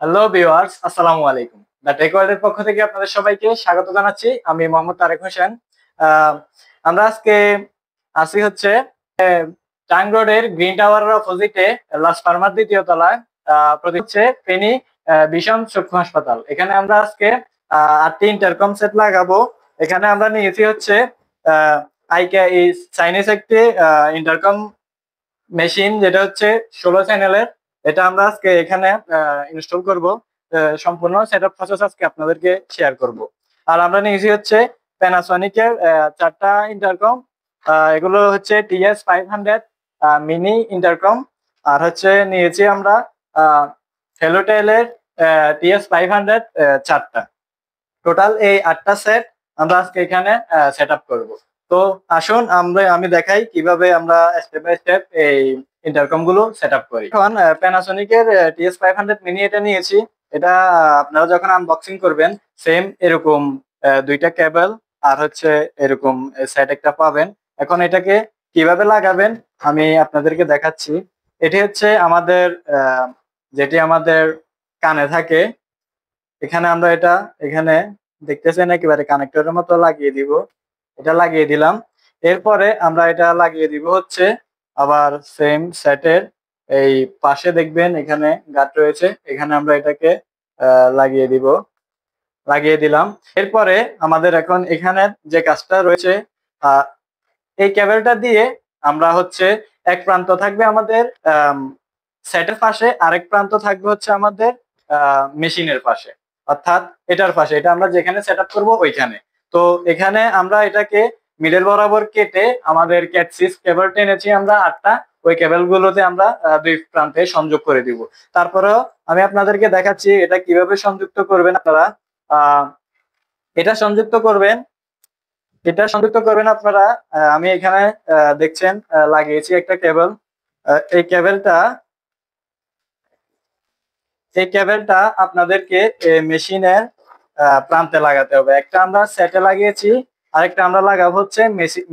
Hello viewers, আসসালামু আলাইকুম। The take ওয়ার্ল্ডের পক্ষ থেকে আপনাদের সবাইকে স্বাগত জানাচ্ছি। আমি মোহাম্মদ তারেক হোসেন। আহ, আমরা আজকে আসি হচ্ছে টাং রোডের গ্রিন টাওয়ারের অপোজিটে লাস ফার্মার দ্বিতীয় তলায় প্রতি হচ্ছে ফেনী ভিশন চক্ষু হাসপাতাল। এখানে আমরা আজকে 8টি ইন্টারকম সেট লাগাবো। এখানে আমরা নিয়েছি হচ্ছে আইকে চাইনিজ একটি ইন্টারকম মেশিন, যেটা হচ্ছে 16 চ্যানেলের। এটা আমরা আজকে এখানে ইনস্টল করব। সম্পূর্ণ সেটআপ প্রসেস আজকে আপনাদেরকে শেয়ার করব। আর আমরা নিয়েছি হচ্ছে প্যানাসোনিকের 4টা ইন্টারকম। এগুলো হচ্ছে TS500 মিনি ইন্টারকম। আর হচ্ছে নিয়েছি আমরা হেলোটেলের TS500 4টা। টোটাল এই 8টা সেট আমরা আজকে এখানে সেট আপ করবো। তো আসুন আমি দেখাই কিভাবে আমরা স্টেপ বাই স্টেপ এই ইন্টারকম গুলো সেট আপ করি। এখন প্যানাসোনিকের TS500 মিনি এটা নিয়েছি। এটা আপনারা যখন আনবক্সিং করবেন সেম এরকম দুইটা কেবল আর হচ্ছে এরকম সেট একটা পাবেন। এখন এটাকে কিভাবে লাগাবেন আমি আপনাদেরকে দেখাচ্ছি। এটি হচ্ছে আমাদের যেটি আমাদের কানে থাকে। এখানে আমরা এটা এখানে দেখতেছেন একেবারে কানেক্টরের মতো লাগিয়ে দিব। এটা লাগিয়ে দিলাম। এরপরে আমরা এটা লাগিয়ে দিব হচ্ছে আবার সেম সেটের এই পাশে দেখবেন এখানে গাঁট রয়েছে, এখানে আমরা এটাকে লাগিয়ে দিব। লাগিয়ে দিলাম। এরপরে আমাদের এখন এখানে যে কাজটা রয়েছে, এই কেবলটা দিয়ে আমরা হচ্ছে এক প্রান্ত থাকবে আমাদের সেটের পাশে, আরেক প্রান্ত থাকবে হচ্ছে আমাদের মেশিনের পাশে, অর্থাৎ এটার পাশে, এটা আমরা যেখানে সেট আপ করবো ওইখানে। তো এখানে আমরা এটাকে মিডল বরাবর কেটে আমাদের ক্যাট 6 কেবল টেনেছি আমরা 8টা। ওই কেবল গুলোতে আমরা দুই প্রান্তে সংযোগ করে দিব। তারপরেও আমি আপনাদেরকে দেখাচ্ছি এটা কিভাবে সংযুক্ত করবেন আপনারা। এটা সংযুক্ত করবেন আপনারা। আমি এখানে দেখছেন লাগিয়েছি একটা কেবল। এই কেবলটা আপনাদেরকে মেশিনের প্রান্তে লাগাতে হবে। একটা আমরা সেটে লাগিয়েছি, আরেকটা আমরা লাগাবো হচ্ছে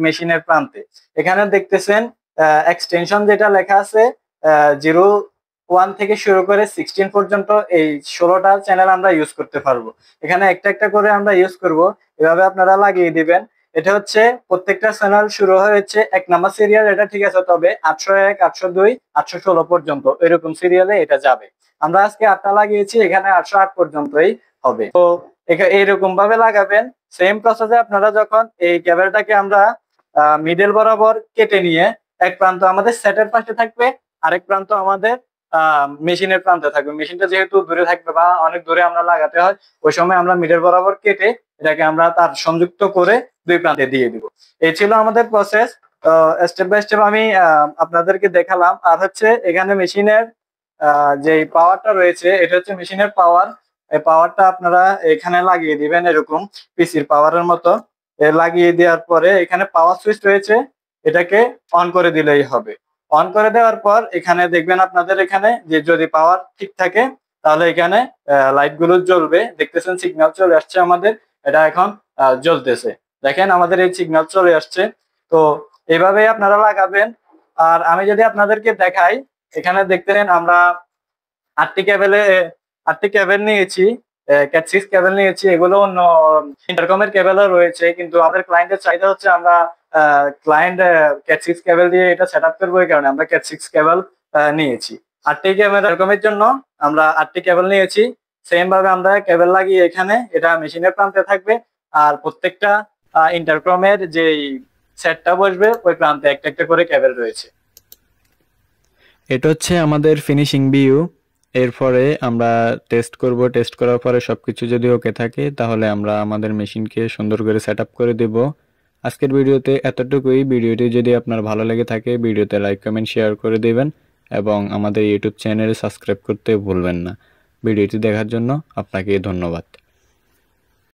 মেশিনের প্রান্তে। এখানে দেখতেছেন এক্সটেনশন যেটা লেখা আছে 01 থেকে শুরু করে 16 পর্যন্ত এই 16টা চ্যানেল আমরা ইউজ করতে পারবো। এখানে একটা একটা করে আমরা ইউজ করব। এভাবে আপনারা লাগিয়ে দিবেন। এটা হচ্ছে প্রত্যেকটা চ্যানেল শুরু হয়েছে 1 নাম্বার সিরিয়াল, এটা ঠিক আছে। তবে 801, 802, 816 পর্যন্ত এরকম সিরিয়ালে এটা যাবে। আমরা আজকে 8টা লাগিয়েছি, এখানে 808 পর্যন্তই হবে। তো এইরকম ভাবে লাগাবেন। সেম প্রসেসে আপনারা যখন এই কেবলটাকে আমরা মিডল বরাবর কেটে নিয়ে এক প্রান্ত আমাদের সেটের পাশে থাকবে, আরেক প্রান্ত আমাদের মেশিনের প্রান্তে থাকবে। মেশিনটা যেহেতু দূরে থাকবে বা অনেক দূরে আমরা লাগাতে হয়, ওই সময় আমরা মিডল বরাবর কেটে এটাকে আমরা তার সংযুক্ত করে দুই প্রান্তে দিয়ে দিব। এই ছিল আমাদের প্রসেস। স্টেপ বাই স্টেপ আমি আপনাদেরকে দেখালাম। আর হচ্ছে এখানে মেশিনের যে পাওয়ারটা রয়েছে, এটা হচ্ছে মেশিনের পাওয়ার। এই পাওয়ারটা আপনারা এখানে লাগিয়ে দিবেন এরকম পিসির পাওয়ারের মতো। লাগিয়ে দেওয়ার পরে এখানে পাওয়ার সুইচ রয়েছে, এটাকে অন করে দিলেই হবে। অন করে দেওয়ার পর এখানে দেখবেন আপনাদের এখানে যে যদি পাওয়ার ঠিক থাকে তাহলে এখানে লাইট গুলো জ্বলবে। দেখতেছেন সিগন্যাল চলে আসছে আমাদের, এটা এখন জ্বলতেছে। দেখেন আমাদের এই সিগন্যাল চলে আসছে। তো এভাবেই আপনারা লাগাবেন। আর আমি যদি আপনাদেরকে দেখাই, এখানে দেখতেছেন আমরা 8টি কেবল নিয়েছি, ক্যাট 6 কেবল নিয়েছি। এগুলো অন্য ইন্টারকমের কেবলও রয়েছে, কিন্তু আমাদের ক্লায়েন্টের চাহিদা হচ্ছে আমরা ক্লায়েন্ট ক্যাট 6 কেবল দিয়ে এটা সেট আপ করবো। এই কারণে আমরা ক্যাট 6 কেবল নিয়েছি। 8টি কেবল এরকমের জন্য আমরা 8টি কেবল নিয়েছি। সেম ভাবে আমরা কেবল লাগিয়ে এখানে এটা মেশিনের প্রান্তে থাকবে। আর প্রত্যেকটা ইন্টারকমের যে সেটটা বসবে ওই প্রান্তে একটা একটা করে কেবল রয়েছে। এটা হচ্ছে আমাদের ফিনিশিং ভিউ। এরপরে আমরা টেস্ট করব। টেস্ট করার পরে সবকিছু যদি ওকে থাকে তাহলে আমরা আমাদের মেশিনকে সুন্দর করে সেট আপ করে দেব। আজকের ভিডিওতে এতটুকুই। ভিডিওটি যদি আপনার ভালো লেগে থাকে ভিডিওতে লাইক কমেন্ট শেয়ার করে দেবেন এবং আমাদের ইউটিউব চ্যানেলে সাবস্ক্রাইব করতে ভুলবেন না। ভিডিওটি দেখার জন্য আপনাকে ধন্যবাদ।